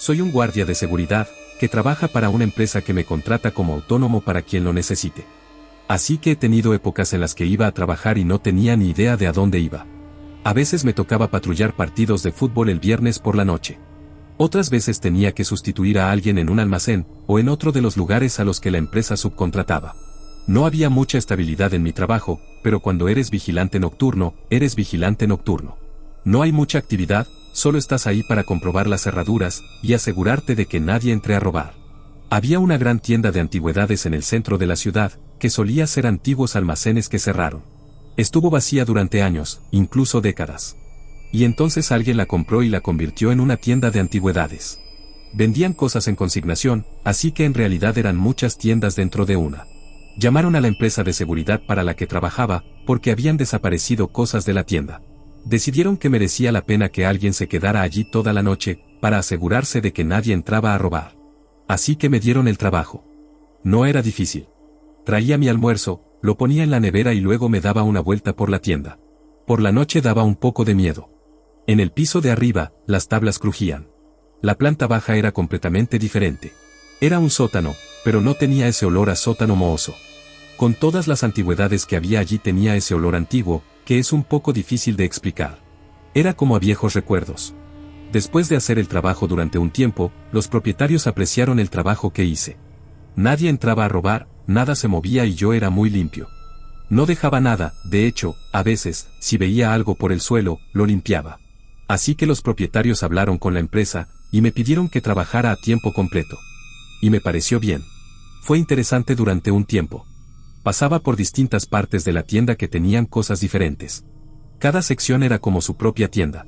Soy un guardia de seguridad, que trabaja para una empresa que me contrata como autónomo para quien lo necesite. Así que he tenido épocas en las que iba a trabajar y no tenía ni idea de a dónde iba. A veces me tocaba patrullar partidos de fútbol el viernes por la noche. Otras veces tenía que sustituir a alguien en un almacén, o en otro de los lugares a los que la empresa subcontrataba. No había mucha estabilidad en mi trabajo, pero cuando eres vigilante nocturno, eres vigilante nocturno. No hay mucha actividad, solo estás ahí para comprobar las cerraduras, y asegurarte de que nadie entre a robar. Había una gran tienda de antigüedades en el centro de la ciudad, que solía ser antiguos almacenes que cerraron. Estuvo vacía durante años, incluso décadas. Y entonces alguien la compró y la convirtió en una tienda de antigüedades. Vendían cosas en consignación, así que en realidad eran muchas tiendas dentro de una. Llamaron a la empresa de seguridad para la que trabajaba, porque habían desaparecido cosas de la tienda. Decidieron que merecía la pena que alguien se quedara allí toda la noche, para asegurarse de que nadie entraba a robar. Así que me dieron el trabajo. No era difícil. Traía mi almuerzo, lo ponía en la nevera y luego me daba una vuelta por la tienda. Por la noche daba un poco de miedo. En el piso de arriba, las tablas crujían. La planta baja era completamente diferente. Era un sótano, pero no tenía ese olor a sótano mohoso. Con todas las antigüedades que había allí tenía ese olor antiguo, que es un poco difícil de explicar. Era como a viejos recuerdos. Después de hacer el trabajo durante un tiempo, los propietarios apreciaron el trabajo que hice. Nadie entraba a robar, nada se movía y yo era muy limpio. No dejaba nada, de hecho, a veces, si veía algo por el suelo, lo limpiaba. Así que los propietarios hablaron con la empresa, y me pidieron que trabajara a tiempo completo. Y me pareció bien. Fue interesante durante un tiempo. Pasaba por distintas partes de la tienda que tenían cosas diferentes. Cada sección era como su propia tienda.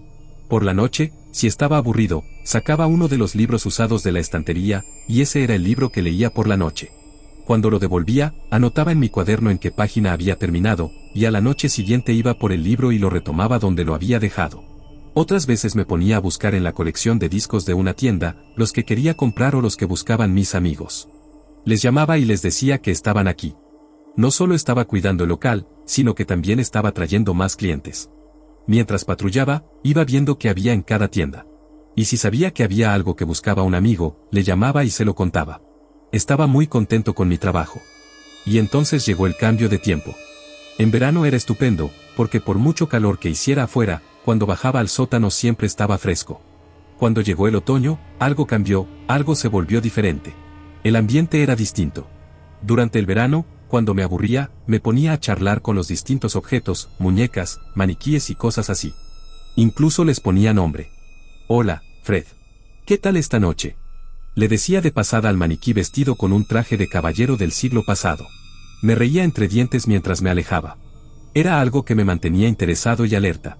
Por la noche, si estaba aburrido, sacaba uno de los libros usados de la estantería, y ese era el libro que leía por la noche. Cuando lo devolvía, anotaba en mi cuaderno en qué página había terminado, y a la noche siguiente iba por el libro y lo retomaba donde lo había dejado. Otras veces me ponía a buscar en la colección de discos de una tienda, los que quería comprar o los que buscaban mis amigos. Les llamaba y les decía que estaban aquí. No solo estaba cuidando el local, sino que también estaba trayendo más clientes. Mientras patrullaba, iba viendo qué había en cada tienda. Y si sabía que había algo que buscaba un amigo, le llamaba y se lo contaba. Estaba muy contento con mi trabajo. Y entonces llegó el cambio de tiempo. En verano era estupendo, porque por mucho calor que hiciera afuera, cuando bajaba al sótano siempre estaba fresco. Cuando llegó el otoño, algo cambió, algo se volvió diferente. El ambiente era distinto. Durante el verano, cuando me aburría, me ponía a charlar con los distintos objetos, muñecas, maniquíes y cosas así. Incluso les ponía nombre. Hola, Fred. ¿Qué tal esta noche? Le decía de pasada al maniquí vestido con un traje de caballero del siglo pasado. Me reía entre dientes mientras me alejaba. Era algo que me mantenía interesado y alerta.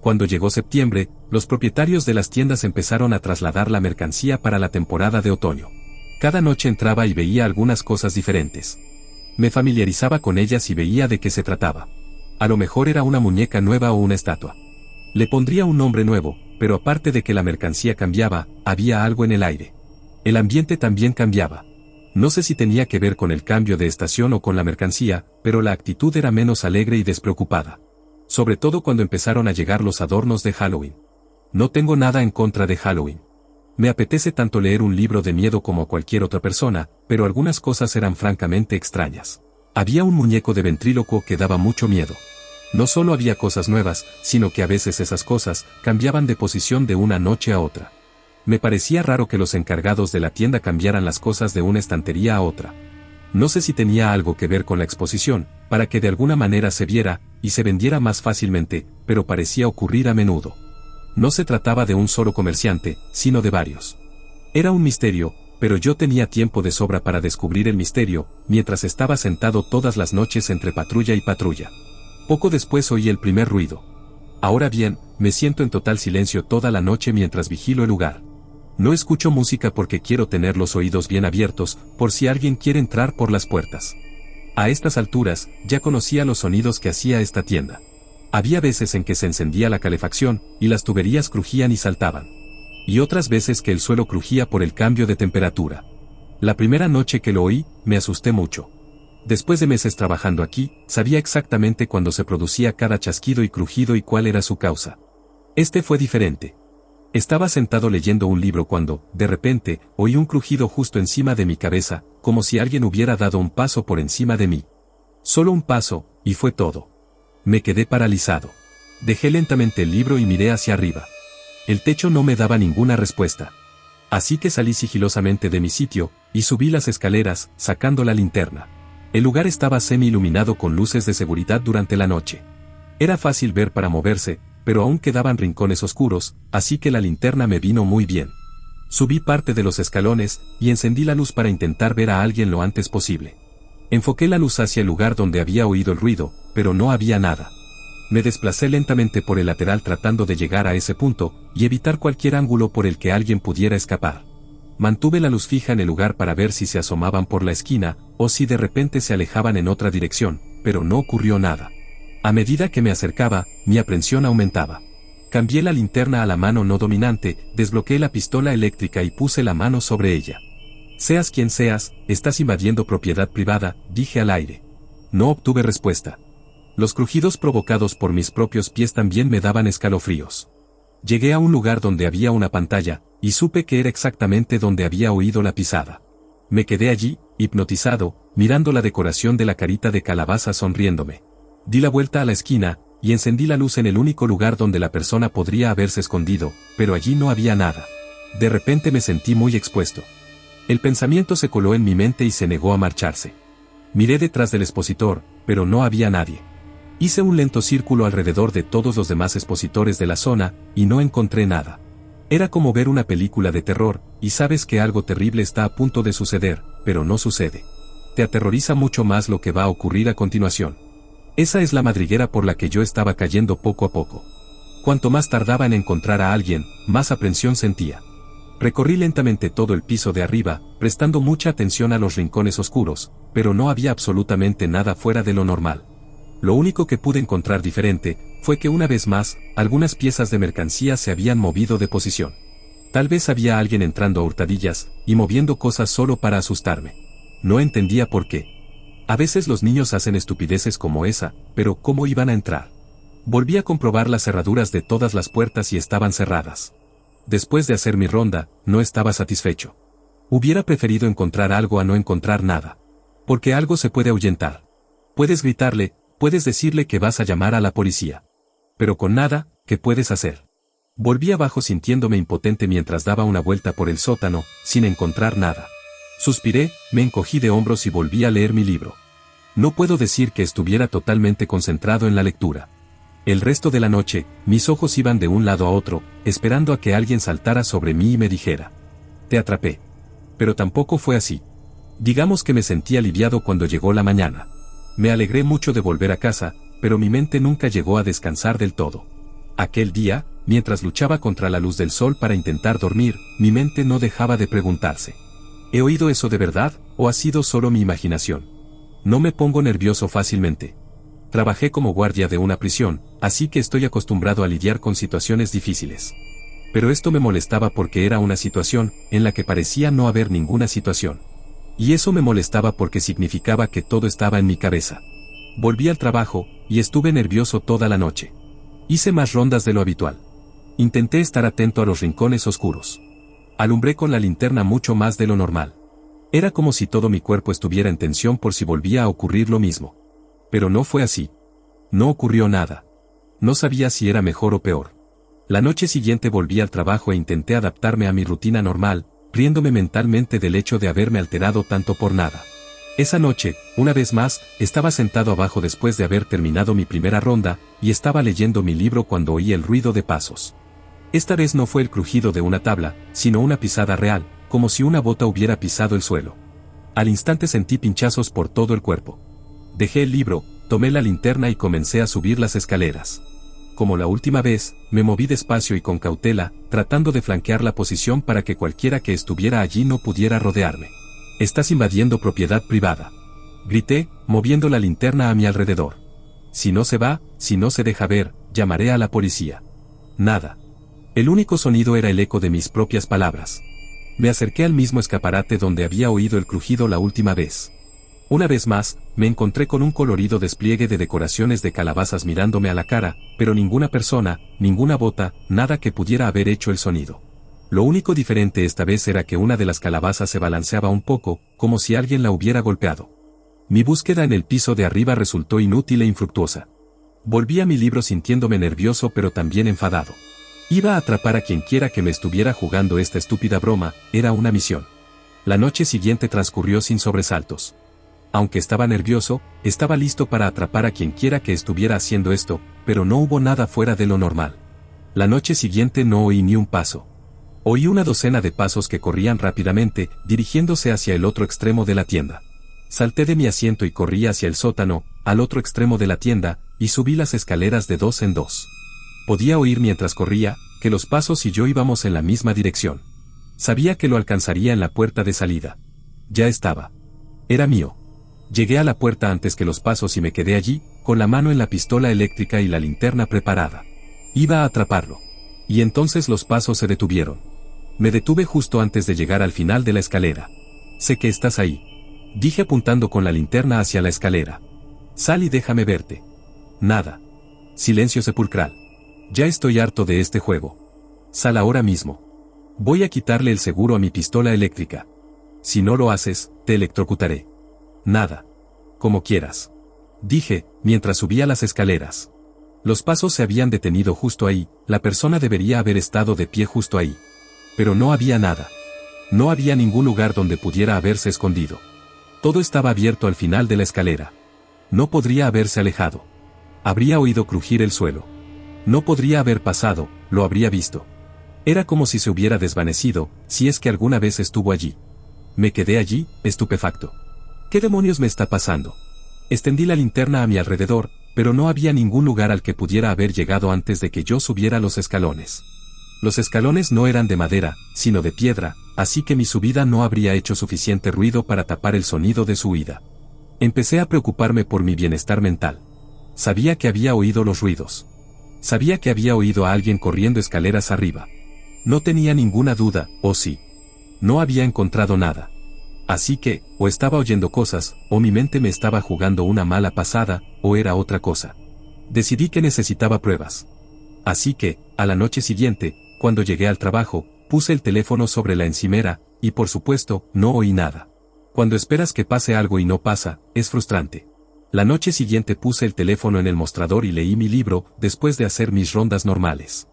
Cuando llegó septiembre, los propietarios de las tiendas empezaron a trasladar la mercancía para la temporada de otoño. Cada noche entraba y veía algunas cosas diferentes. Me familiarizaba con ellas y veía de qué se trataba. A lo mejor era una muñeca nueva o una estatua. Le pondría un nombre nuevo, pero aparte de que la mercancía cambiaba, había algo en el aire. El ambiente también cambiaba. No sé si tenía que ver con el cambio de estación o con la mercancía, pero la actitud era menos alegre y despreocupada. Sobre todo cuando empezaron a llegar los adornos de Halloween. No tengo nada en contra de Halloween. Me apetece tanto leer un libro de miedo como cualquier otra persona, pero algunas cosas eran francamente extrañas. Había un muñeco de ventrílocuo que daba mucho miedo. No solo había cosas nuevas, sino que a veces esas cosas cambiaban de posición de una noche a otra. Me parecía raro que los encargados de la tienda cambiaran las cosas de una estantería a otra. No sé si tenía algo que ver con la exposición, para que de alguna manera se viera, y se vendiera más fácilmente, pero parecía ocurrir a menudo. No se trataba de un solo comerciante, sino de varios. Era un misterio, pero yo tenía tiempo de sobra para descubrir el misterio, mientras estaba sentado todas las noches entre patrulla y patrulla. Poco después oí el primer ruido. Ahora bien, me siento en total silencio toda la noche mientras vigilo el lugar. No escucho música porque quiero tener los oídos bien abiertos, por si alguien quiere entrar por las puertas. A estas alturas, ya conocía los sonidos que hacía esta tienda. Había veces en que se encendía la calefacción, y las tuberías crujían y saltaban. Y otras veces que el suelo crujía por el cambio de temperatura. La primera noche que lo oí, me asusté mucho. Después de meses trabajando aquí, sabía exactamente cuándo se producía cada chasquido y crujido y cuál era su causa. Este fue diferente. Estaba sentado leyendo un libro cuando, de repente, oí un crujido justo encima de mi cabeza, como si alguien hubiera dado un paso por encima de mí. Solo un paso, y fue todo. Me quedé paralizado. Dejé lentamente el libro y miré hacia arriba. El techo no me daba ninguna respuesta. Así que salí sigilosamente de mi sitio, y subí las escaleras, sacando la linterna. El lugar estaba semi-iluminado con luces de seguridad durante la noche. Era fácil ver para moverse, pero aún quedaban rincones oscuros, así que la linterna me vino muy bien. Subí parte de los escalones, y encendí la luz para intentar ver a alguien lo antes posible. Enfoqué la luz hacia el lugar donde había oído el ruido, pero no había nada. Me desplacé lentamente por el lateral tratando de llegar a ese punto, y evitar cualquier ángulo por el que alguien pudiera escapar. Mantuve la luz fija en el lugar para ver si se asomaban por la esquina, o si de repente se alejaban en otra dirección, pero no ocurrió nada. A medida que me acercaba, mi aprensión aumentaba. Cambié la linterna a la mano no dominante, desbloqueé la pistola eléctrica y puse la mano sobre ella. Seas quien seas, estás invadiendo propiedad privada, dije al aire. No obtuve respuesta. Los crujidos provocados por mis propios pies también me daban escalofríos. Llegué a un lugar donde había una pantalla, y supe que era exactamente donde había oído la pisada. Me quedé allí, hipnotizado, mirando la decoración de la carita de calabaza sonriéndome. Di la vuelta a la esquina, y encendí la luz en el único lugar donde la persona podría haberse escondido, pero allí no había nada. De repente me sentí muy expuesto. El pensamiento se coló en mi mente y se negó a marcharse. Miré detrás del expositor, pero no había nadie. Hice un lento círculo alrededor de todos los demás expositores de la zona, y no encontré nada. Era como ver una película de terror, y sabes que algo terrible está a punto de suceder, pero no sucede. Te aterroriza mucho más lo que va a ocurrir a continuación. Esa es la madriguera por la que yo estaba cayendo poco a poco. Cuanto más tardaba en encontrar a alguien, más aprensión sentía. Recorrí lentamente todo el piso de arriba, prestando mucha atención a los rincones oscuros, pero no había absolutamente nada fuera de lo normal. Lo único que pude encontrar diferente, fue que una vez más, algunas piezas de mercancía se habían movido de posición. Tal vez había alguien entrando a hurtadillas, y moviendo cosas solo para asustarme. No entendía por qué. A veces los niños hacen estupideces como esa, pero ¿cómo iban a entrar? Volví a comprobar las cerraduras de todas las puertas y estaban cerradas. Después de hacer mi ronda, no estaba satisfecho. Hubiera preferido encontrar algo a no encontrar nada. Porque algo se puede ahuyentar. Puedes gritarle, puedes decirle que vas a llamar a la policía. Pero con nada, ¿qué puedes hacer? Volví abajo sintiéndome impotente mientras daba una vuelta por el sótano, sin encontrar nada. Suspiré, me encogí de hombros y volví a leer mi libro. No puedo decir que estuviera totalmente concentrado en la lectura. El resto de la noche, mis ojos iban de un lado a otro, esperando a que alguien saltara sobre mí y me dijera: te atrapé. Pero tampoco fue así. Digamos que me sentí aliviado cuando llegó la mañana. Me alegré mucho de volver a casa, pero mi mente nunca llegó a descansar del todo. Aquel día, mientras luchaba contra la luz del sol para intentar dormir, mi mente no dejaba de preguntarse: ¿he oído eso de verdad, o ha sido solo mi imaginación? No me pongo nervioso fácilmente. Trabajé como guardia de una prisión, así que estoy acostumbrado a lidiar con situaciones difíciles. Pero esto me molestaba porque era una situación, en la que parecía no haber ninguna situación. Y eso me molestaba porque significaba que todo estaba en mi cabeza. Volví al trabajo, y estuve nervioso toda la noche. Hice más rondas de lo habitual. Intenté estar atento a los rincones oscuros. Alumbré con la linterna mucho más de lo normal. Era como si todo mi cuerpo estuviera en tensión por si volvía a ocurrir lo mismo. Pero no fue así. No ocurrió nada. No sabía si era mejor o peor. La noche siguiente volví al trabajo e intenté adaptarme a mi rutina normal, riéndome mentalmente del hecho de haberme alterado tanto por nada. Esa noche, una vez más, estaba sentado abajo después de haber terminado mi primera ronda, y estaba leyendo mi libro cuando oí el ruido de pasos. Esta vez no fue el crujido de una tabla, sino una pisada real, como si una bota hubiera pisado el suelo. Al instante sentí pinchazos por todo el cuerpo. Dejé el libro, tomé la linterna y comencé a subir las escaleras. Como la última vez, me moví despacio y con cautela, tratando de flanquear la posición para que cualquiera que estuviera allí no pudiera rodearme. «Estás invadiendo propiedad privada», grité, moviendo la linterna a mi alrededor. «Si no se va, si no se deja ver, llamaré a la policía». Nada. El único sonido era el eco de mis propias palabras. Me acerqué al mismo escaparate donde había oído el crujido la última vez. Una vez más, me encontré con un colorido despliegue de decoraciones de calabazas mirándome a la cara, pero ninguna persona, ninguna bota, nada que pudiera haber hecho el sonido. Lo único diferente esta vez era que una de las calabazas se balanceaba un poco, como si alguien la hubiera golpeado. Mi búsqueda en el piso de arriba resultó inútil e infructuosa. Volví a mi libro sintiéndome nervioso pero también enfadado. Iba a atrapar a quien quiera que me estuviera jugando esta estúpida broma, era una misión. La noche siguiente transcurrió sin sobresaltos. Aunque estaba nervioso, estaba listo para atrapar a quien quiera que estuviera haciendo esto, pero no hubo nada fuera de lo normal. La noche siguiente no oí ni un paso. Oí una docena de pasos que corrían rápidamente, dirigiéndose hacia el otro extremo de la tienda. Salté de mi asiento y corrí hacia el sótano, al otro extremo de la tienda, y subí las escaleras de 2 en 2. Podía oír mientras corría, que los pasos y yo íbamos en la misma dirección. Sabía que lo alcanzaría en la puerta de salida. Ya estaba. Era mío. Llegué a la puerta antes que los pasos y me quedé allí, con la mano en la pistola eléctrica y la linterna preparada. Iba a atraparlo. Y entonces los pasos se detuvieron. Me detuve justo antes de llegar al final de la escalera. Sé que estás ahí. Dije apuntando con la linterna hacia la escalera. Sal y déjame verte. Nada. Silencio sepulcral. Ya estoy harto de este juego. Sal ahora mismo. Voy a quitarle el seguro a mi pistola eléctrica. Si no lo haces, te electrocutaré. Nada. Como quieras. Dije, mientras subía las escaleras. Los pasos se habían detenido justo ahí, la persona debería haber estado de pie justo ahí. Pero no había nada. No había ningún lugar donde pudiera haberse escondido. Todo estaba abierto al final de la escalera. No podría haberse alejado. Habría oído crujir el suelo. No podría haber pasado, lo habría visto. Era como si se hubiera desvanecido, si es que alguna vez estuvo allí. Me quedé allí, estupefacto. ¿Qué demonios me está pasando? Extendí la linterna a mi alrededor, pero no había ningún lugar al que pudiera haber llegado antes de que yo subiera los escalones. Los escalones no eran de madera, sino de piedra, así que mi subida no habría hecho suficiente ruido para tapar el sonido de su huida. Empecé a preocuparme por mi bienestar mental. Sabía que había oído los ruidos. Sabía que había oído a alguien corriendo escaleras arriba. No tenía ninguna duda, ¿o sí? No había encontrado nada. Así que, o estaba oyendo cosas, o mi mente me estaba jugando una mala pasada, o era otra cosa. Decidí que necesitaba pruebas. Así que, a la noche siguiente, cuando llegué al trabajo, puse el teléfono sobre la encimera, y por supuesto, no oí nada. Cuando esperas que pase algo y no pasa, es frustrante. La noche siguiente puse el teléfono en el mostrador y leí mi libro, después de hacer mis rondas normales.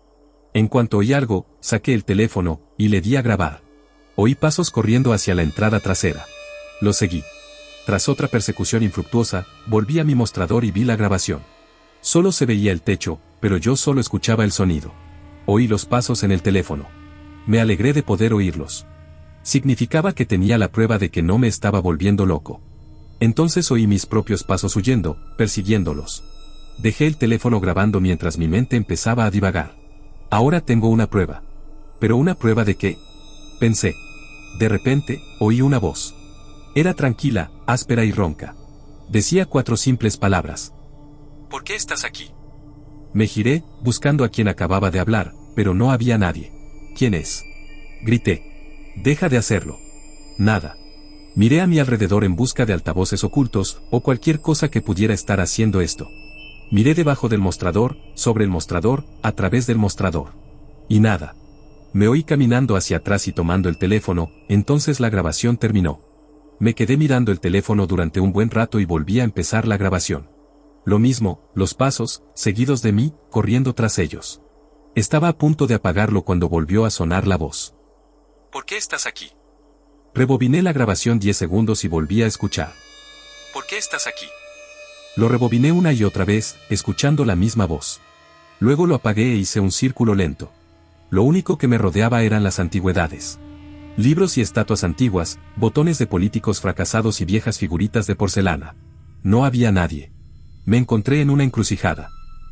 En cuanto oí algo, saqué el teléfono, y le di a grabar. Oí pasos corriendo hacia la entrada trasera. Lo seguí. Tras otra persecución infructuosa, volví a mi mostrador y vi la grabación. Solo se veía el techo, pero yo solo escuchaba el sonido. Oí los pasos en el teléfono. Me alegré de poder oírlos. Significaba que tenía la prueba de que no me estaba volviendo loco. Entonces oí mis propios pasos huyendo, persiguiéndolos. Dejé el teléfono grabando mientras mi mente empezaba a divagar. Ahora tengo una prueba. ¿Pero una prueba de qué? Pensé. De repente, oí una voz. Era tranquila, áspera y ronca. Decía 4 simples palabras. ¿Por qué estás aquí? Me giré, buscando a quien acababa de hablar, pero no había nadie. ¿Quién es? Grité. Deja de hacerlo. Nada. Miré a mi alrededor en busca de altavoces ocultos, o cualquier cosa que pudiera estar haciendo esto. Miré debajo del mostrador, sobre el mostrador, a través del mostrador. Y nada. Me oí caminando hacia atrás y tomando el teléfono, entonces la grabación terminó. Me quedé mirando el teléfono durante un buen rato y volví a empezar la grabación. Lo mismo, los pasos, seguidos de mí, corriendo tras ellos. Estaba a punto de apagarlo cuando volvió a sonar la voz. ¿Por qué estás aquí? Rebobiné la grabación 10 segundos y volví a escuchar. ¿Por qué estás aquí? Lo rebobiné una y otra vez, escuchando la misma voz. Luego lo apagué e hice un círculo lento. Lo único que me rodeaba eran las antigüedades. Libros y estatuas antiguas, botones de políticos fracasados y viejas figuritas de porcelana. No había nadie. Me encontré en una encrucijada.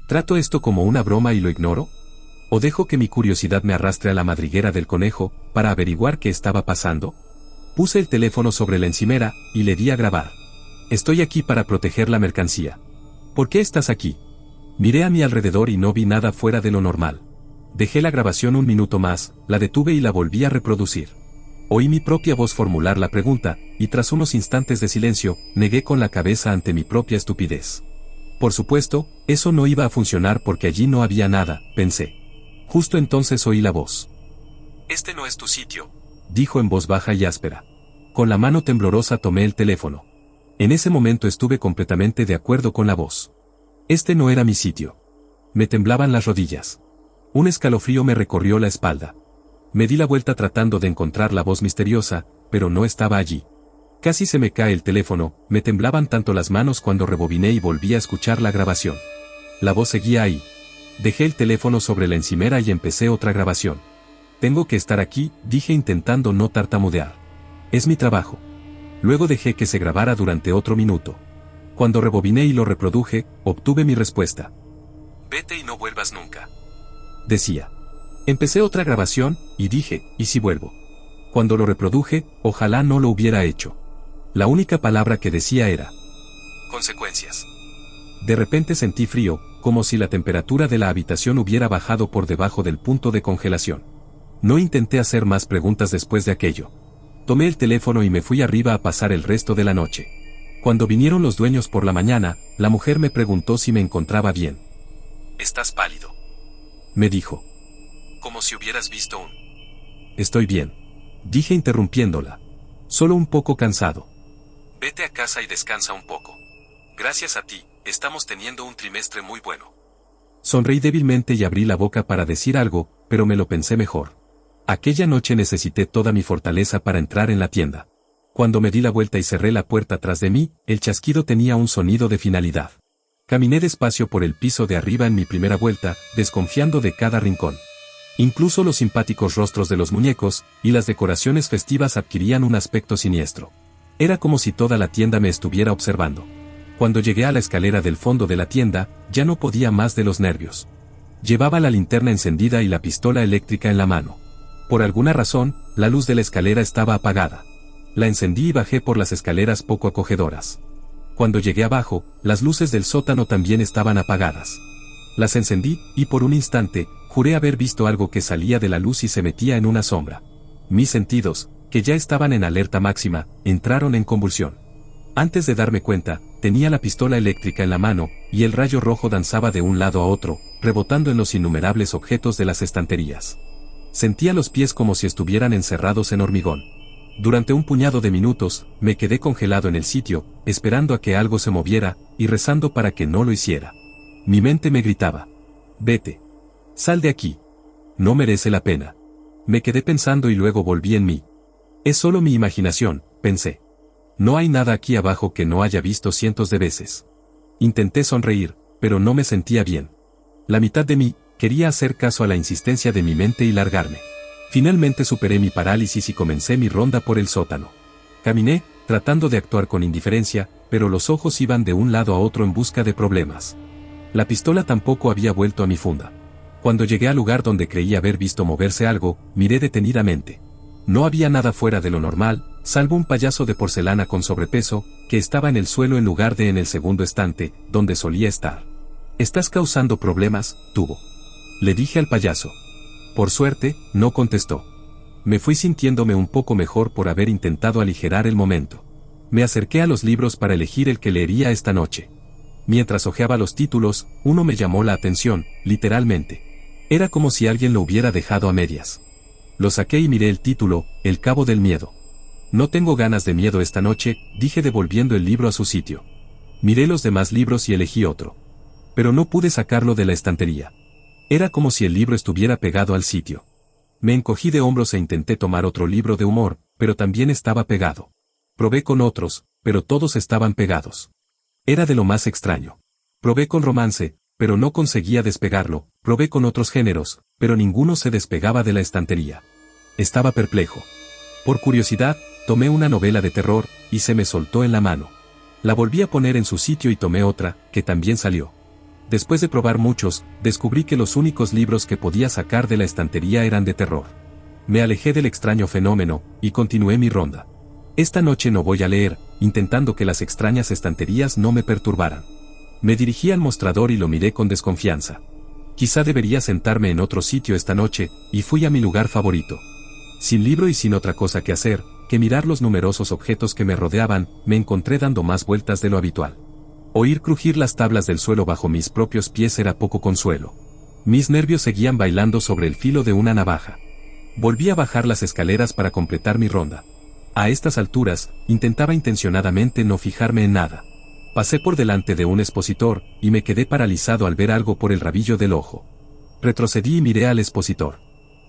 ¿Trato esto como una broma y lo ignoro? ¿O dejo que mi curiosidad me arrastre a la madriguera del conejo, para averiguar qué estaba pasando? Puse el teléfono sobre la encimera, y le di a grabar. Estoy aquí para proteger la mercancía. ¿Por qué estás aquí? Miré a mi alrededor y no vi nada fuera de lo normal. Dejé la grabación un minuto más, la detuve y la volví a reproducir. Oí mi propia voz formular la pregunta, y tras unos instantes de silencio, negué con la cabeza ante mi propia estupidez. Por supuesto, eso no iba a funcionar porque allí no había nada, pensé. Justo entonces oí la voz. «Este no es tu sitio», dijo en voz baja y áspera. Con la mano temblorosa tomé el teléfono. En ese momento estuve completamente de acuerdo con la voz. Este no era mi sitio. Me temblaban las rodillas. Un escalofrío me recorrió la espalda. Me di la vuelta tratando de encontrar la voz misteriosa, pero no estaba allí. Casi se me cae el teléfono, me temblaban tanto las manos cuando rebobiné y volví a escuchar la grabación. La voz seguía ahí. Dejé el teléfono sobre la encimera y empecé otra grabación. «Tengo que estar aquí», dije intentando no tartamudear. «Es mi trabajo». Luego dejé que se grabara durante otro minuto. Cuando rebobiné y lo reproduje, obtuve mi respuesta. «Vete y no vuelvas nunca», decía. Empecé otra grabación, y dije, ¿y si vuelvo? Cuando lo reproduje, ojalá no lo hubiera hecho. La única palabra que decía era «consecuencias». De repente sentí frío, como si la temperatura de la habitación hubiera bajado por debajo del punto de congelación. No intenté hacer más preguntas después de aquello. Tomé el teléfono y me fui arriba a pasar el resto de la noche. Cuando vinieron los dueños por la mañana, la mujer me preguntó si me encontraba bien. «Estás pálido», me dijo. «Como si hubieras visto un...». «Estoy bien», dije interrumpiéndola. «Solo un poco cansado». «Vete a casa y descansa un poco. Gracias a ti, estamos teniendo un trimestre muy bueno». Sonreí débilmente y abrí la boca para decir algo, pero me lo pensé mejor. Aquella noche necesité toda mi fortaleza para entrar en la tienda. Cuando me di la vuelta y cerré la puerta tras de mí, el chasquido tenía un sonido de finalidad. Caminé despacio por el piso de arriba en mi primera vuelta, desconfiando de cada rincón. Incluso los simpáticos rostros de los muñecos y las decoraciones festivas adquirían un aspecto siniestro. Era como si toda la tienda me estuviera observando. Cuando llegué a la escalera del fondo de la tienda, ya no podía más de los nervios. Llevaba la linterna encendida y la pistola eléctrica en la mano. Por alguna razón, la luz de la escalera estaba apagada. La encendí y bajé por las escaleras poco acogedoras. Cuando llegué abajo, las luces del sótano también estaban apagadas. Las encendí, y por un instante, juré haber visto algo que salía de la luz y se metía en una sombra. Mis sentidos, que ya estaban en alerta máxima, entraron en convulsión. Antes de darme cuenta, tenía la pistola eléctrica en la mano, y el rayo rojo danzaba de un lado a otro, rebotando en los innumerables objetos de las estanterías. Sentía los pies como si estuvieran encerrados en hormigón. Durante un puñado de minutos, me quedé congelado en el sitio, esperando a que algo se moviera, y rezando para que no lo hiciera. Mi mente me gritaba: «Vete. Sal de aquí. No merece la pena». Me quedé pensando y luego volví en mí. «Es solo mi imaginación», pensé. «No hay nada aquí abajo que no haya visto cientos de veces». Intenté sonreír, pero no me sentía bien. La mitad de mí quería hacer caso a la insistencia de mi mente y largarme. Finalmente superé mi parálisis y comencé mi ronda por el sótano. Caminé, tratando de actuar con indiferencia, pero los ojos iban de un lado a otro en busca de problemas. La pistola tampoco había vuelto a mi funda. Cuando llegué al lugar donde creí haber visto moverse algo, miré detenidamente. No había nada fuera de lo normal, salvo un payaso de porcelana con sobrepeso, que estaba en el suelo en lugar de en el segundo estante, donde solía estar. «¿Estás causando problemas, Tubo?», le dije al payaso. Por suerte, no contestó. Me fui sintiéndome un poco mejor por haber intentado aligerar el momento. Me acerqué a los libros para elegir el que leería esta noche. Mientras hojeaba los títulos, uno me llamó la atención, literalmente. Era como si alguien lo hubiera dejado a medias. Lo saqué y miré el título, El Cabo del Miedo. «No tengo ganas de miedo esta noche», dije devolviendo el libro a su sitio. Miré los demás libros y elegí otro. Pero no pude sacarlo de la estantería. Era como si el libro estuviera pegado al sitio. Me encogí de hombros e intenté tomar otro libro de humor, pero también estaba pegado. Probé con otros, pero todos estaban pegados. Era de lo más extraño. Probé con romance, pero no conseguía despegarlo. Probé con otros géneros, pero ninguno se despegaba de la estantería. Estaba perplejo. Por curiosidad, tomé una novela de terror, y se me soltó en la mano. La volví a poner en su sitio y tomé otra, que también salió. Después de probar muchos, descubrí que los únicos libros que podía sacar de la estantería eran de terror. Me alejé del extraño fenómeno, y continué mi ronda. Esta noche no voy a leer, intentando que las extrañas estanterías no me perturbaran. Me dirigí al mostrador y lo miré con desconfianza. Quizá debería sentarme en otro sitio esta noche, y fui a mi lugar favorito. Sin libro y sin otra cosa que hacer, que mirar los numerosos objetos que me rodeaban, me encontré dando más vueltas de lo habitual. Oír crujir las tablas del suelo bajo mis propios pies era poco consuelo. Mis nervios seguían bailando sobre el filo de una navaja. Volví a bajar las escaleras para completar mi ronda. A estas alturas, intentaba intencionadamente no fijarme en nada. Pasé por delante de un expositor, y me quedé paralizado al ver algo por el rabillo del ojo. Retrocedí y miré al expositor.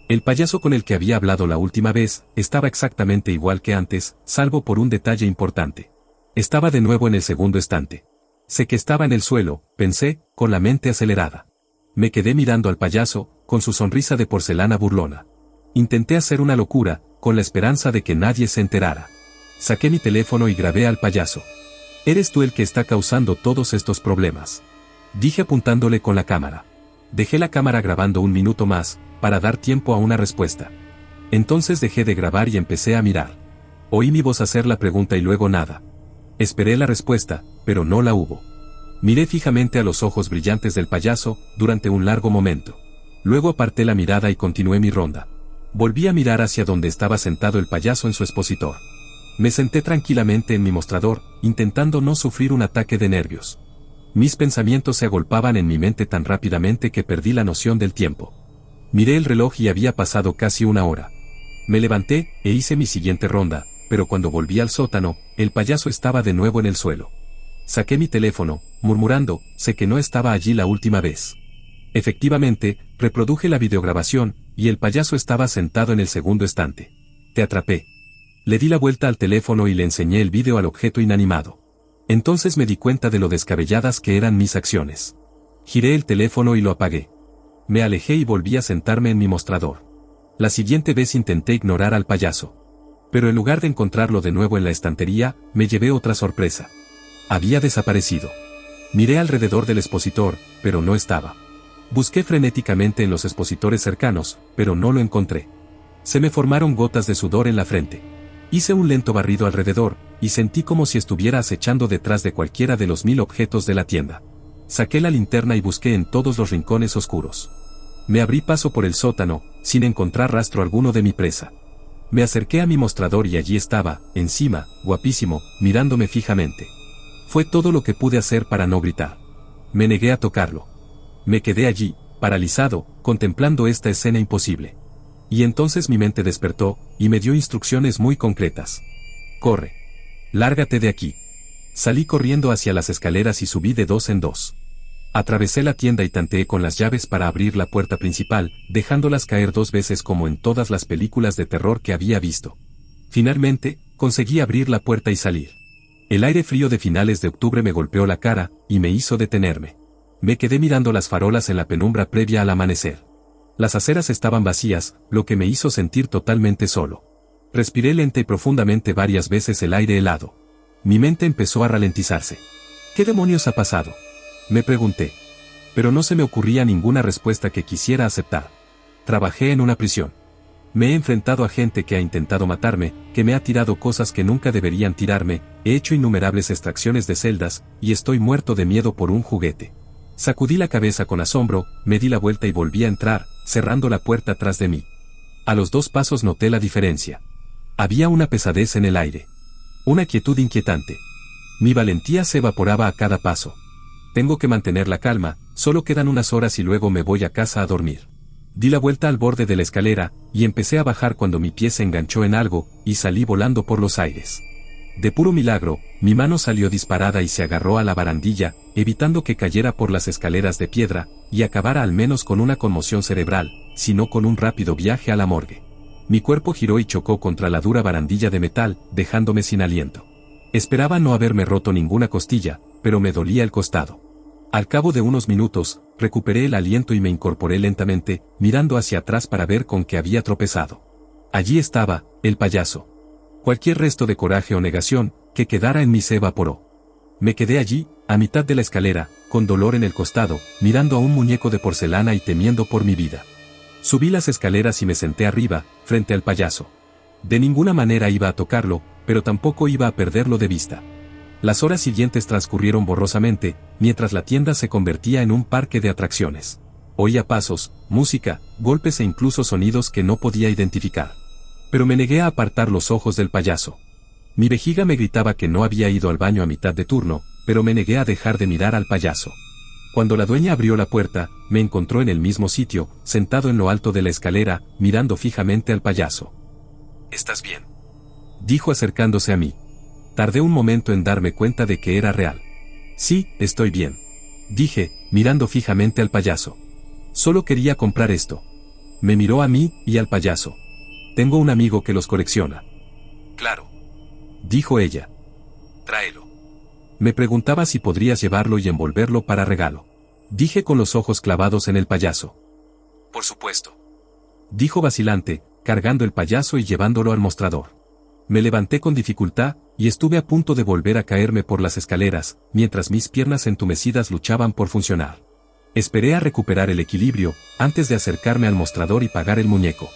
El payaso con el que había hablado la última vez, estaba exactamente igual que antes, salvo por un detalle importante. Estaba de nuevo en el segundo estante. Sé que estaba en el suelo, pensé, con la mente acelerada. Me quedé mirando al payaso, con su sonrisa de porcelana burlona. Intenté hacer una locura, con la esperanza de que nadie se enterara. Saqué mi teléfono y grabé al payaso. «Eres tú el que está causando todos estos problemas», dije apuntándole con la cámara. Dejé la cámara grabando un minuto más, para dar tiempo a una respuesta. Entonces dejé de grabar y empecé a mirar. Oí mi voz hacer la pregunta y luego nada. Esperé la respuesta, pero no la hubo. Miré fijamente a los ojos brillantes del payaso, durante un largo momento. Luego aparté la mirada y continué mi ronda. Volví a mirar hacia donde estaba sentado el payaso en su expositor. Me senté tranquilamente en mi mostrador, intentando no sufrir un ataque de nervios. Mis pensamientos se agolpaban en mi mente tan rápidamente que perdí la noción del tiempo. Miré el reloj y había pasado casi una hora. Me levanté, e hice mi siguiente ronda, pero cuando volví al sótano, el payaso estaba de nuevo en el suelo. Saqué mi teléfono, murmurando, sé que no estaba allí la última vez. Efectivamente, reproduje la videograbación, y el payaso estaba sentado en el segundo estante. Te atrapé. Le di la vuelta al teléfono y le enseñé el vídeo al objeto inanimado. Entonces me di cuenta de lo descabelladas que eran mis acciones. Giré el teléfono y lo apagué. Me alejé y volví a sentarme en mi mostrador. La siguiente vez intenté ignorar al payaso. Pero en lugar de encontrarlo de nuevo en la estantería, me llevé otra sorpresa. Había desaparecido. Miré alrededor del expositor, pero no estaba. Busqué frenéticamente en los expositores cercanos, pero no lo encontré. Se me formaron gotas de sudor en la frente. Hice un lento barrido alrededor, y sentí como si estuviera acechando detrás de cualquiera de los 1000 objetos de la tienda. Saqué la linterna y busqué en todos los rincones oscuros. Me abrí paso por el sótano, sin encontrar rastro alguno de mi presa. Me acerqué a mi mostrador y allí estaba, encima, guapísimo, mirándome fijamente. Fue todo lo que pude hacer para no gritar. Me negué a tocarlo. Me quedé allí, paralizado, contemplando esta escena imposible. Y entonces mi mente despertó, y me dio instrucciones muy concretas. «Corre. Lárgate de aquí». Salí corriendo hacia las escaleras y subí de 2 en 2. Atravesé la tienda y tanteé con las llaves para abrir la puerta principal, dejándolas caer 2 veces como en todas las películas de terror que había visto. Finalmente, conseguí abrir la puerta y salir. El aire frío de finales de octubre me golpeó la cara, y me hizo detenerme. Me quedé mirando las farolas en la penumbra previa al amanecer. Las aceras estaban vacías, lo que me hizo sentir totalmente solo. Respiré lenta y profundamente varias veces el aire helado. Mi mente empezó a ralentizarse. ¿Qué demonios ha pasado?, me pregunté. Pero no se me ocurría ninguna respuesta que quisiera aceptar. Trabajé en una prisión. Me he enfrentado a gente que ha intentado matarme, que me ha tirado cosas que nunca deberían tirarme, he hecho innumerables extracciones de celdas, y estoy muerto de miedo por un juguete. Sacudí la cabeza con asombro, me di la vuelta y volví a entrar, cerrando la puerta tras de mí. A los 2 pasos noté la diferencia. Había una pesadez en el aire. Una quietud inquietante. Mi valentía se evaporaba a cada paso. Tengo que mantener la calma, solo quedan unas horas y luego me voy a casa a dormir. Di la vuelta al borde de la escalera, y empecé a bajar cuando mi pie se enganchó en algo, y salí volando por los aires. De puro milagro, mi mano salió disparada y se agarró a la barandilla, evitando que cayera por las escaleras de piedra, y acabara al menos con una conmoción cerebral, sino con un rápido viaje a la morgue. Mi cuerpo giró y chocó contra la dura barandilla de metal, dejándome sin aliento. Esperaba no haberme roto ninguna costilla, pero me dolía el costado. Al cabo de unos minutos, recuperé el aliento y me incorporé lentamente, mirando hacia atrás para ver con qué había tropezado. Allí estaba, el payaso. Cualquier resto de coraje o negación que quedara en mí se evaporó. Me quedé allí, a mitad de la escalera, con dolor en el costado, mirando a un muñeco de porcelana y temiendo por mi vida. Subí las escaleras y me senté arriba, frente al payaso. De ninguna manera iba a tocarlo, pero tampoco iba a perderlo de vista. Las horas siguientes transcurrieron borrosamente, mientras la tienda se convertía en un parque de atracciones. Oía pasos, música, golpes e incluso sonidos que no podía identificar. Pero me negué a apartar los ojos del payaso. Mi vejiga me gritaba que no había ido al baño a mitad de turno, pero me negué a dejar de mirar al payaso. Cuando la dueña abrió la puerta, me encontró en el mismo sitio, sentado en lo alto de la escalera, mirando fijamente al payaso. «¿Estás bien?», dijo acercándose a mí. Tardé un momento en darme cuenta de que era real. «Sí, estoy bien», dije, mirando fijamente al payaso. «Solo quería comprar esto». Me miró a mí y al payaso. «Tengo un amigo que los colecciona». «Claro», dijo ella. «Tráelo». Me preguntaba si podrías llevarlo y envolverlo para regalo. Dije con los ojos clavados en el payaso. «Por supuesto», dijo vacilante, cargando el payaso y llevándolo al mostrador. Me levanté con dificultad, y estuve a punto de volver a caerme por las escaleras, mientras mis piernas entumecidas luchaban por funcionar. Esperé a recuperar el equilibrio, antes de acercarme al mostrador y pagar el muñeco.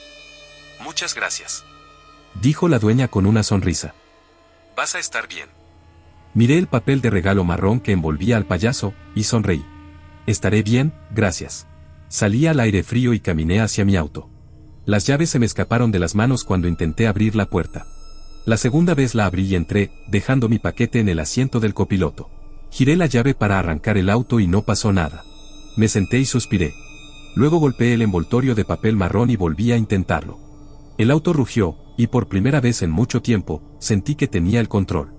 «Muchas gracias», dijo la dueña con una sonrisa. «Vas a estar bien». Miré el papel de regalo marrón que envolvía al payaso, y sonreí. «Estaré bien, gracias». Salí al aire frío y caminé hacia mi auto. Las llaves se me escaparon de las manos cuando intenté abrir la puerta. La segunda vez la abrí y entré, dejando mi paquete en el asiento del copiloto. Giré la llave para arrancar el auto y no pasó nada. Me senté y suspiré. Luego golpeé el envoltorio de papel marrón y volví a intentarlo. El auto rugió, y por primera vez en mucho tiempo, sentí que tenía el control.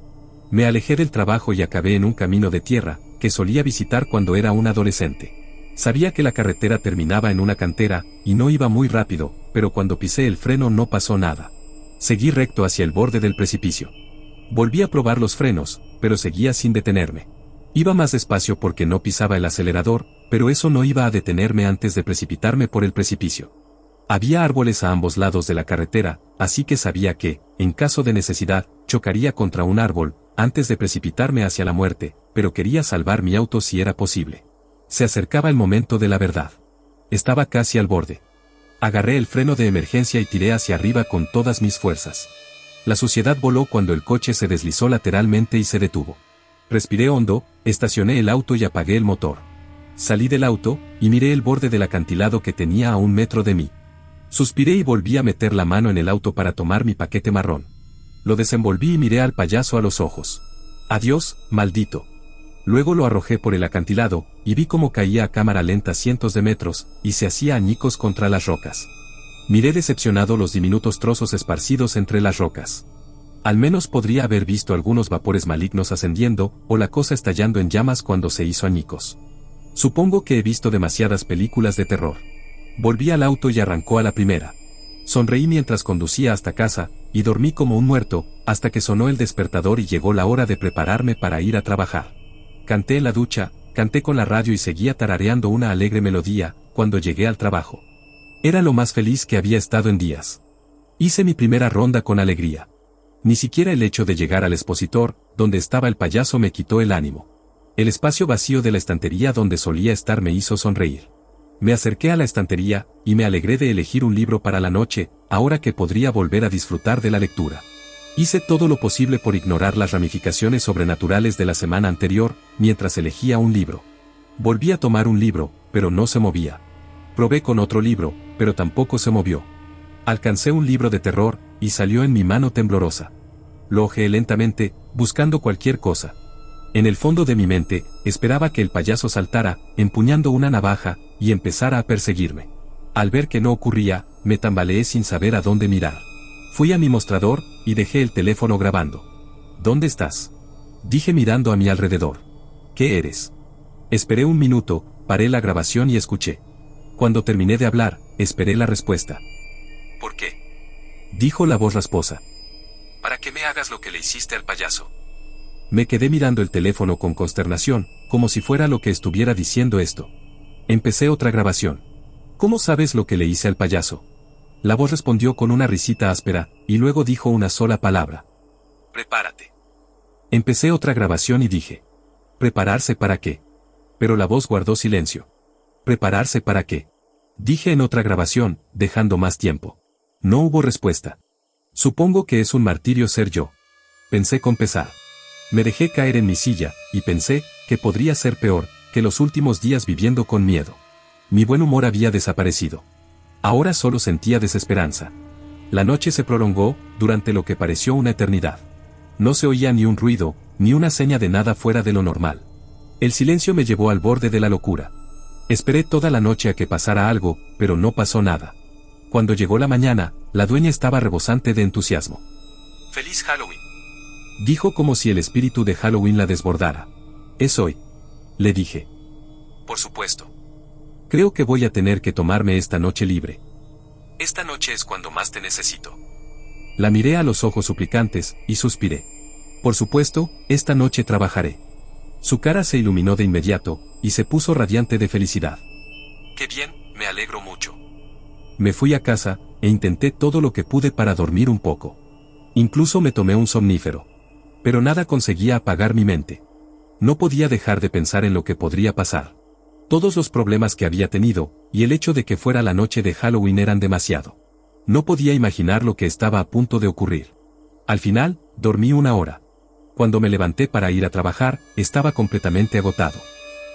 Me alejé del trabajo y acabé en un camino de tierra, que solía visitar cuando era un adolescente. Sabía que la carretera terminaba en una cantera, y no iba muy rápido, pero cuando pisé el freno no pasó nada. Seguí recto hacia el borde del precipicio. Volví a probar los frenos, pero seguía sin detenerme. Iba más despacio porque no pisaba el acelerador, pero eso no iba a detenerme antes de precipitarme por el precipicio. Había árboles a ambos lados de la carretera, así que sabía que, en caso de necesidad, chocaría contra un árbol, antes de precipitarme hacia la muerte, pero quería salvar mi auto si era posible. Se acercaba el momento de la verdad. Estaba casi al borde. Agarré el freno de emergencia y tiré hacia arriba con todas mis fuerzas. La suciedad voló cuando el coche se deslizó lateralmente y se detuvo. Respiré hondo, estacioné el auto y apagué el motor. Salí del auto, y miré el borde del acantilado que tenía a 1 metro de mí. Suspiré y volví a meter la mano en el auto para tomar mi paquete marrón. Lo desenvolví y miré al payaso a los ojos. «Adiós, maldito». Luego lo arrojé por el acantilado, y vi cómo caía a cámara lenta cientos de metros, y se hacía añicos contra las rocas. Miré decepcionado los diminutos trozos esparcidos entre las rocas. Al menos podría haber visto algunos vapores malignos ascendiendo, o la cosa estallando en llamas cuando se hizo añicos. Supongo que he visto demasiadas películas de terror. Volví al auto y arrancó a la primera. Sonreí mientras conducía hasta casa, y dormí como un muerto, hasta que sonó el despertador y llegó la hora de prepararme para ir a trabajar. Canté en la ducha, canté con la radio y seguía tarareando una alegre melodía, cuando llegué al trabajo. Era lo más feliz que había estado en días. Hice mi primera ronda con alegría. Ni siquiera el hecho de llegar al expositor, donde estaba el payaso, me quitó el ánimo. El espacio vacío de la estantería donde solía estar me hizo sonreír. Me acerqué a la estantería, y me alegré de elegir un libro para la noche, ahora que podría volver a disfrutar de la lectura. Hice todo lo posible por ignorar las ramificaciones sobrenaturales de la semana anterior, mientras elegía un libro. Volví a tomar un libro, pero no se movía. Probé con otro libro, pero tampoco se movió. Alcancé un libro de terror, y salió en mi mano temblorosa. Lo hojeé lentamente, buscando cualquier cosa. En el fondo de mi mente, esperaba que el payaso saltara, empuñando una navaja, y empezara a perseguirme. Al ver que no ocurría, me tambaleé sin saber a dónde mirar. Fui a mi mostrador, y dejé el teléfono grabando. ¿Dónde estás?, dije mirando a mi alrededor. ¿Qué eres? Esperé un minuto, paré la grabación y escuché. Cuando terminé de hablar, esperé la respuesta. ¿Por qué?, dijo la voz rasposa. «Para que me hagas lo que le hiciste al payaso». Me quedé mirando el teléfono con consternación, como si fuera lo que estuviera diciendo esto. Empecé otra grabación. «¿Cómo sabes lo que le hice al payaso?». La voz respondió con una risita áspera, y luego dijo una sola palabra. «Prepárate». Empecé otra grabación y dije. «¿Prepararse para qué?». Pero la voz guardó silencio. «¿Prepararse para qué?», dije en otra grabación, dejando más tiempo. No hubo respuesta. Supongo que es un martirio ser yo, pensé con pesar. Me dejé caer en mi silla, y pensé que podría ser peor que los últimos días viviendo con miedo. Mi buen humor había desaparecido. Ahora solo sentía desesperanza. La noche se prolongó, durante lo que pareció una eternidad. No se oía ni un ruido, ni una seña de nada fuera de lo normal. El silencio me llevó al borde de la locura. Esperé toda la noche a que pasara algo, pero no pasó nada. Cuando llegó la mañana, la dueña estaba rebosante de entusiasmo. «¡Feliz Halloween!», dijo como si el espíritu de Halloween la desbordara. «Es hoy», le dije. «Por supuesto. Creo que voy a tener que tomarme esta noche libre. Esta noche es cuando más te necesito». La miré a los ojos suplicantes, y suspiré. «Por supuesto, esta noche trabajaré». Su cara se iluminó de inmediato, y se puso radiante de felicidad. «Qué bien, me alegro mucho». Me fui a casa, e intenté todo lo que pude para dormir un poco. Incluso me tomé un somnífero. Pero nada conseguía apagar mi mente. No podía dejar de pensar en lo que podría pasar. Todos los problemas que había tenido, y el hecho de que fuera la noche de Halloween eran demasiado. No podía imaginar lo que estaba a punto de ocurrir. Al final, dormí 1 hora. Cuando me levanté para ir a trabajar, estaba completamente agotado.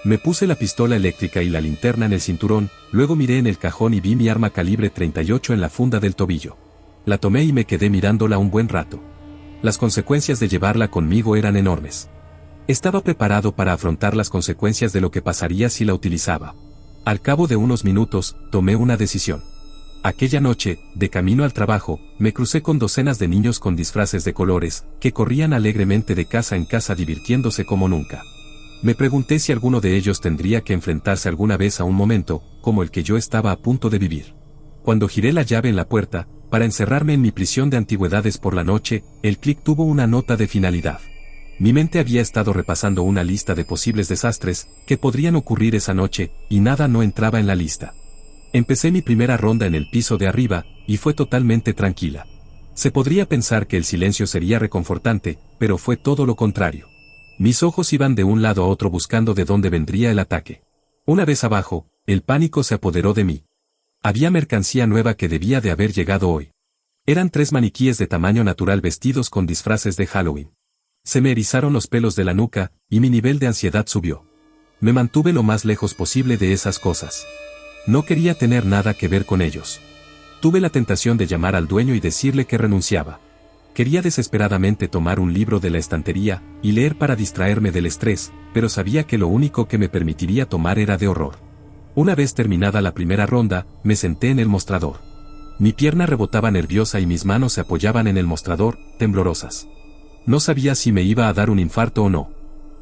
Me puse la pistola eléctrica y la linterna en el cinturón, luego miré en el cajón y vi mi arma calibre 38 en la funda del tobillo. La tomé y me quedé mirándola un buen rato. Las consecuencias de llevarla conmigo eran enormes. Estaba preparado para afrontar las consecuencias de lo que pasaría si la utilizaba. Al cabo de unos minutos, tomé una decisión. Aquella noche, de camino al trabajo, me crucé con docenas de niños con disfraces de colores, que corrían alegremente de casa en casa divirtiéndose como nunca. Me pregunté si alguno de ellos tendría que enfrentarse alguna vez a un momento, como el que yo estaba a punto de vivir. Cuando giré la llave en la puerta, para encerrarme en mi prisión de antigüedades por la noche, el clic tuvo una nota de finalidad. Mi mente había estado repasando una lista de posibles desastres que podrían ocurrir esa noche, y nada no entraba en la lista. Empecé mi primera ronda en el piso de arriba, y fue totalmente tranquila. Se podría pensar que el silencio sería reconfortante, pero fue todo lo contrario. Mis ojos iban de un lado a otro buscando de dónde vendría el ataque. Una vez abajo, el pánico se apoderó de mí. Había mercancía nueva que debía de haber llegado hoy. Eran 3 maniquíes de tamaño natural vestidos con disfraces de Halloween. Se me erizaron los pelos de la nuca, y mi nivel de ansiedad subió. Me mantuve lo más lejos posible de esas cosas. No quería tener nada que ver con ellos. Tuve la tentación de llamar al dueño y decirle que renunciaba. Quería desesperadamente tomar un libro de la estantería y leer para distraerme del estrés, pero sabía que lo único que me permitiría tomar era de horror. Una vez terminada la primera ronda, me senté en el mostrador. Mi pierna rebotaba nerviosa y mis manos se apoyaban en el mostrador, temblorosas. No sabía si me iba a dar un infarto o no.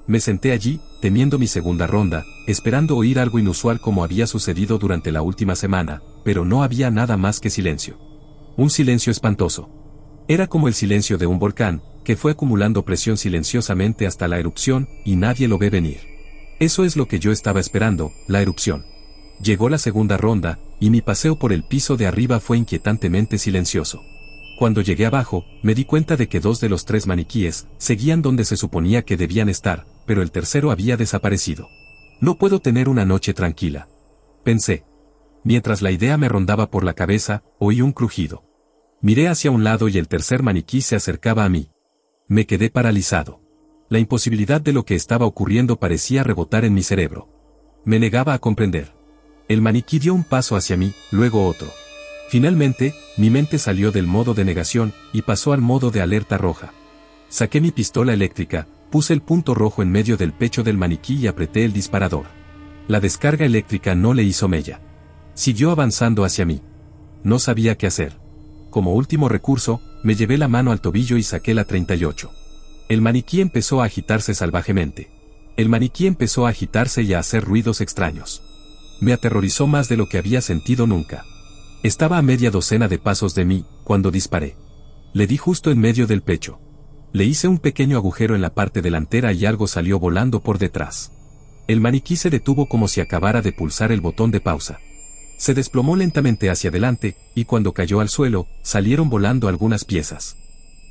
Me senté allí, temiendo mi segunda ronda, esperando oír algo inusual como había sucedido durante la última semana, pero no había nada más que silencio. Un silencio espantoso. Era como el silencio de un volcán, que fue acumulando presión silenciosamente hasta la erupción, y nadie lo ve venir. Eso es lo que yo estaba esperando, la erupción. Llegó la segunda ronda, y mi paseo por el piso de arriba fue inquietantemente silencioso. Cuando llegué abajo, me di cuenta de que 2 de los 3 maniquíes seguían donde se suponía que debían estar, pero el tercero había desaparecido. No puedo tener una noche tranquila, pensé. Mientras la idea me rondaba por la cabeza, oí un crujido. Miré hacia un lado y el tercer maniquí se acercaba a mí. Me quedé paralizado. La imposibilidad de lo que estaba ocurriendo parecía rebotar en mi cerebro. Me negaba a comprender. El maniquí dio un paso hacia mí, luego otro. Finalmente, mi mente salió del modo de negación y pasó al modo de alerta roja. Saqué mi pistola eléctrica, puse el punto rojo en medio del pecho del maniquí y apreté el disparador. La descarga eléctrica no le hizo mella. Siguió avanzando hacia mí. No sabía qué hacer. Como último recurso, me llevé la mano al tobillo y saqué la 38. El maniquí empezó a agitarse salvajemente. El maniquí empezó a agitarse y a hacer ruidos extraños. Me aterrorizó más de lo que había sentido nunca. Estaba a media docena de pasos de mí, cuando disparé. Le di justo en medio del pecho. Le hice un pequeño agujero en la parte delantera y algo salió volando por detrás. El maniquí se detuvo como si acabara de pulsar el botón de pausa. Se desplomó lentamente hacia adelante, y cuando cayó al suelo, salieron volando algunas piezas.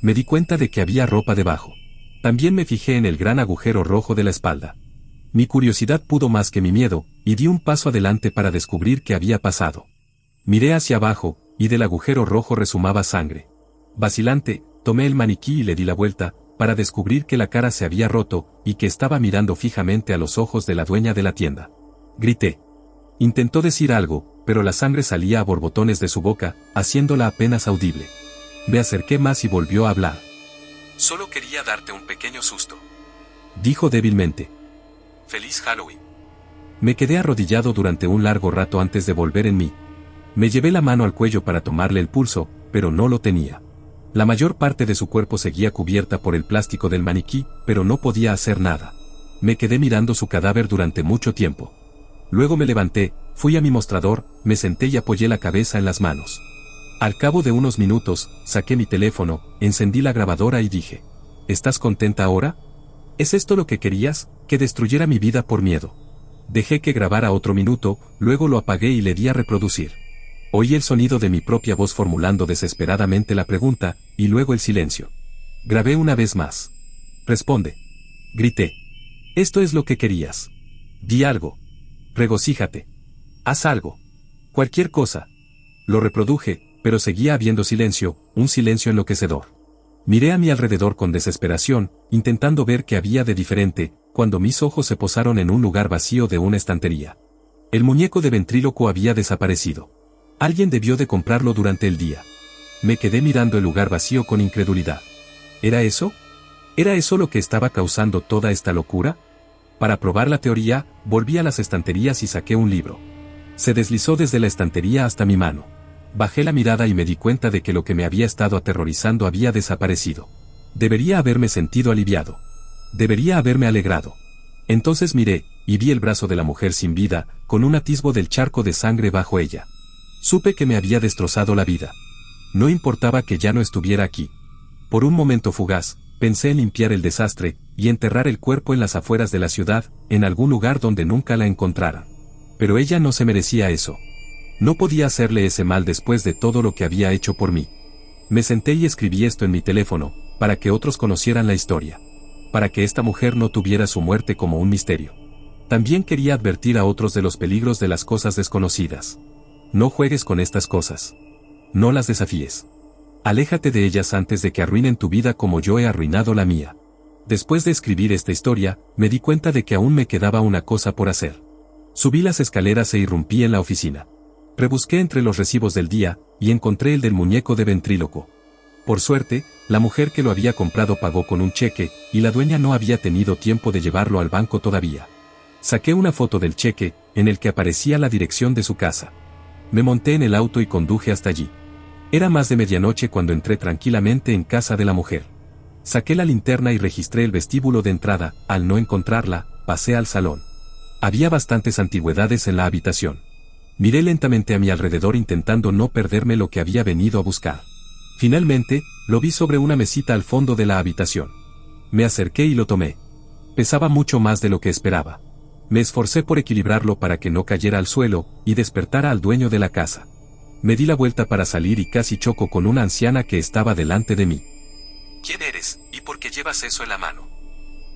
Me di cuenta de que había ropa debajo. También me fijé en el gran agujero rojo de la espalda. Mi curiosidad pudo más que mi miedo, y di un paso adelante para descubrir qué había pasado. Miré hacia abajo, y del agujero rojo resumaba sangre. Vacilante, tomé el maniquí y le di la vuelta, para descubrir que la cara se había roto, y que estaba mirando fijamente a los ojos de la dueña de la tienda. Grité. Intentó decir algo, pero la sangre salía a borbotones de su boca, haciéndola apenas audible. Me acerqué más y volvió a hablar. Solo quería darte un pequeño susto, dijo débilmente. Feliz Halloween. Me quedé arrodillado durante un largo rato antes de volver en mí. Me llevé la mano al cuello para tomarle el pulso, pero no lo tenía. La mayor parte de su cuerpo seguía cubierta por el plástico del maniquí, pero no podía hacer nada. Me quedé mirando su cadáver durante mucho tiempo. Luego me levanté, fui a mi mostrador, me senté y apoyé la cabeza en las manos. Al cabo de unos minutos, saqué mi teléfono, encendí la grabadora y dije: ¿Estás contenta ahora? ¿Es esto lo que querías? Que destruyera mi vida por miedo. Dejé que grabara otro minuto, luego lo apagué y le di a reproducir. Oí el sonido de mi propia voz formulando desesperadamente la pregunta, y luego el silencio. Grabé una vez más. Responde. Grité. Esto es lo que querías. Di algo. Regocíjate. Haz algo. Cualquier cosa. Lo reproduje, pero seguía habiendo silencio, un silencio enloquecedor. Miré a mi alrededor con desesperación, intentando ver qué había de diferente, cuando mis ojos se posaron en un lugar vacío de una estantería. El muñeco de ventríloco había desaparecido. Alguien debió de comprarlo durante el día. Me quedé mirando el lugar vacío con incredulidad. ¿Era eso? ¿Era eso lo que estaba causando toda esta locura? Para probar la teoría, volví a las estanterías y saqué un libro. Se deslizó desde la estantería hasta mi mano. Bajé la mirada y me di cuenta de que lo que me había estado aterrorizando había desaparecido. Debería haberme sentido aliviado. Debería haberme alegrado. Entonces miré, y vi el brazo de la mujer sin vida, con un atisbo del charco de sangre bajo ella. Supe que me había destrozado la vida. No importaba que ya no estuviera aquí. Por un momento fugaz, pensé en limpiar el desastre, y enterrar el cuerpo en las afueras de la ciudad, en algún lugar donde nunca la encontrara. Pero ella no se merecía eso. No podía hacerle ese mal después de todo lo que había hecho por mí. Me senté y escribí esto en mi teléfono, para que otros conocieran la historia. Para que esta mujer no tuviera su muerte como un misterio. También quería advertir a otros de los peligros de las cosas desconocidas. No juegues con estas cosas. No las desafíes. Aléjate de ellas antes de que arruinen tu vida como yo he arruinado la mía. Después de escribir esta historia, me di cuenta de que aún me quedaba una cosa por hacer. Subí las escaleras e irrumpí en la oficina. Rebusqué entre los recibos del día, y encontré el del muñeco de ventríloco. Por suerte, la mujer que lo había comprado pagó con un cheque, y la dueña no había tenido tiempo de llevarlo al banco todavía. Saqué una foto del cheque, en el que aparecía la dirección de su casa. Me monté en el auto y conduje hasta allí. Era más de medianoche cuando entré tranquilamente en casa de la mujer. Saqué la linterna y registré el vestíbulo de entrada. Al no encontrarla, pasé al salón. Había bastantes antigüedades en la habitación. Miré lentamente a mi alrededor intentando no perderme lo que había venido a buscar. Finalmente, lo vi sobre una mesita al fondo de la habitación. Me acerqué y lo tomé. Pesaba mucho más de lo que esperaba. Me esforcé por equilibrarlo para que no cayera al suelo, y despertara al dueño de la casa. Me di la vuelta para salir y casi choco con una anciana que estaba delante de mí. ¿Quién eres, y por qué llevas eso en la mano?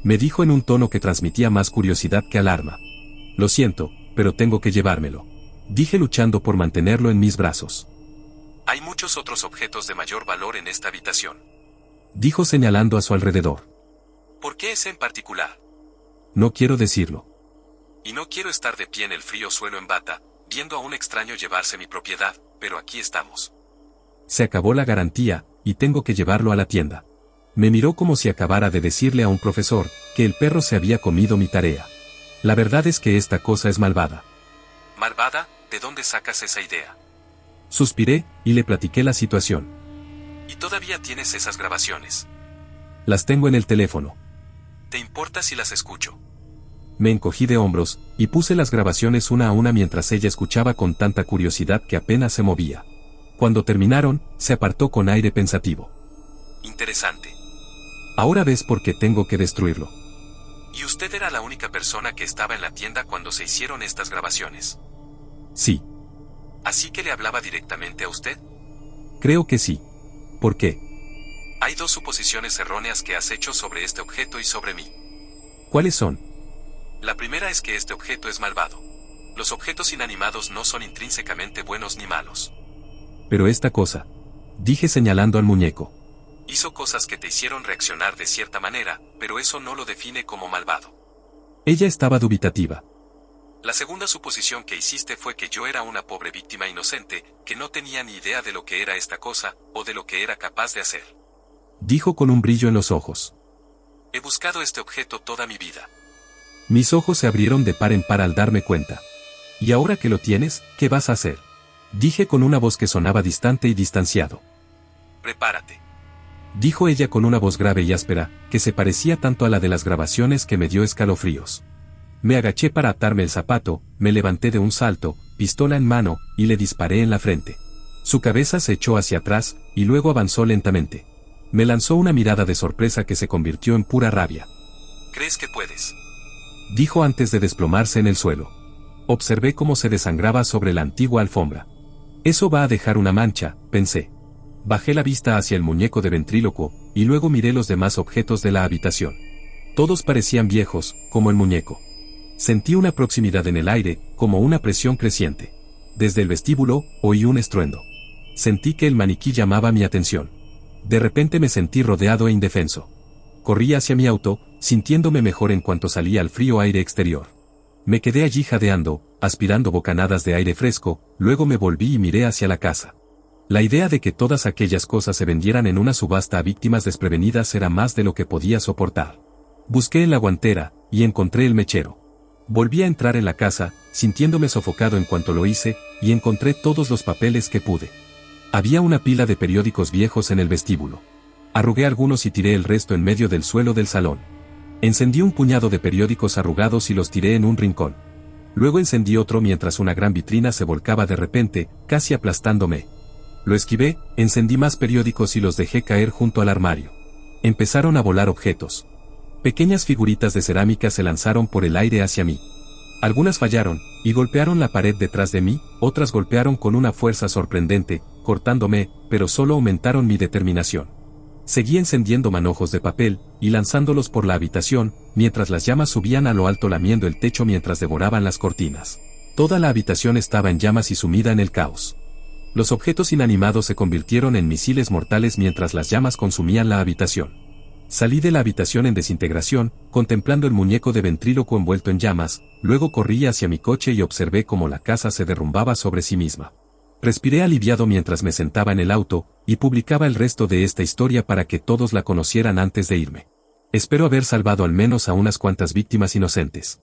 Me dijo en un tono que transmitía más curiosidad que alarma. Lo siento, pero tengo que llevármelo. Dije luchando por mantenerlo en mis brazos. Hay muchos otros objetos de mayor valor en esta habitación. Dijo señalando a su alrededor. ¿Por qué ese en particular? No quiero decirlo. Y no quiero estar de pie en el frío suelo en bata, viendo a un extraño llevarse mi propiedad, pero aquí estamos. Se acabó la garantía, y tengo que llevarlo a la tienda. Me miró como si acabara de decirle a un profesor, que el perro se había comido mi tarea. La verdad es que esta cosa es malvada. ¿Malvada? ¿De dónde sacas esa idea? Suspiré, y le platiqué la situación. ¿Y todavía tienes esas grabaciones? Las tengo en el teléfono. ¿Te importa si las escucho? Me encogí de hombros, y puse las grabaciones una a una mientras ella escuchaba con tanta curiosidad que apenas se movía. Cuando terminaron, se apartó con aire pensativo. Interesante. Ahora ves por qué tengo que destruirlo. ¿Y usted era la única persona que estaba en la tienda cuando se hicieron estas grabaciones? Sí. ¿Así que le hablaba directamente a usted? Creo que sí. ¿Por qué? Hay dos suposiciones erróneas que has hecho sobre este objeto y sobre mí. ¿Cuáles son? La primera es que este objeto es malvado. Los objetos inanimados no son intrínsecamente buenos ni malos. Pero esta cosa, dije señalando al muñeco. Hizo cosas que te hicieron reaccionar de cierta manera, pero eso no lo define como malvado. Ella estaba dubitativa. La segunda suposición que hiciste fue que yo era una pobre víctima inocente, que no tenía ni idea de lo que era esta cosa, o de lo que era capaz de hacer. Dijo con un brillo en los ojos. He buscado este objeto toda mi vida. Mis ojos se abrieron de par en par al darme cuenta. ¿Y ahora que lo tienes, qué vas a hacer? Dije con una voz que sonaba distante y distanciado. Prepárate. Dijo ella con una voz grave y áspera, que se parecía tanto a la de las grabaciones que me dio escalofríos. Me agaché para atarme el zapato, me levanté de un salto, pistola en mano, y le disparé en la frente. Su cabeza se echó hacia atrás, y luego avanzó lentamente. Me lanzó una mirada de sorpresa que se convirtió en pura rabia. ¿Crees que puedes? Dijo antes de desplomarse en el suelo. Observé cómo se desangraba sobre la antigua alfombra. Eso va a dejar una mancha, pensé. Bajé la vista hacia el muñeco de ventrílocuo, y luego miré los demás objetos de la habitación. Todos parecían viejos, como el muñeco. Sentí una proximidad en el aire, como una presión creciente. Desde el vestíbulo, oí un estruendo. Sentí que el maniquí llamaba mi atención. De repente me sentí rodeado e indefenso. Corrí hacia mi auto, sintiéndome mejor en cuanto salía al frío aire exterior. Me quedé allí jadeando, aspirando bocanadas de aire fresco, luego me volví y miré hacia la casa. La idea de que todas aquellas cosas se vendieran en una subasta a víctimas desprevenidas era más de lo que podía soportar. Busqué en la guantera, y encontré el mechero. Volví a entrar en la casa, sintiéndome sofocado en cuanto lo hice, y encontré todos los papeles que pude. Había una pila de periódicos viejos en el vestíbulo. Arrugué algunos y tiré el resto en medio del suelo del salón. Encendí un puñado de periódicos arrugados y los tiré en un rincón. Luego encendí otro mientras una gran vitrina se volcaba de repente, casi aplastándome. Lo esquivé, encendí más periódicos y los dejé caer junto al armario. Empezaron a volar objetos. Pequeñas figuritas de cerámica se lanzaron por el aire hacia mí. Algunas fallaron, y golpearon la pared detrás de mí, otras golpearon con una fuerza sorprendente, cortándome, pero solo aumentaron mi determinación. Seguí encendiendo manojos de papel, y lanzándolos por la habitación, mientras las llamas subían a lo alto lamiendo el techo mientras devoraban las cortinas. Toda la habitación estaba en llamas y sumida en el caos. Los objetos inanimados se convirtieron en misiles mortales mientras las llamas consumían la habitación. Salí de la habitación en desintegración, contemplando el muñeco de ventrílocuo envuelto en llamas, luego corrí hacia mi coche y observé cómo la casa se derrumbaba sobre sí misma. Respiré aliviado mientras me sentaba en el auto, y publicaba el resto de esta historia para que todos la conocieran antes de irme. Espero haber salvado al menos a unas cuantas víctimas inocentes.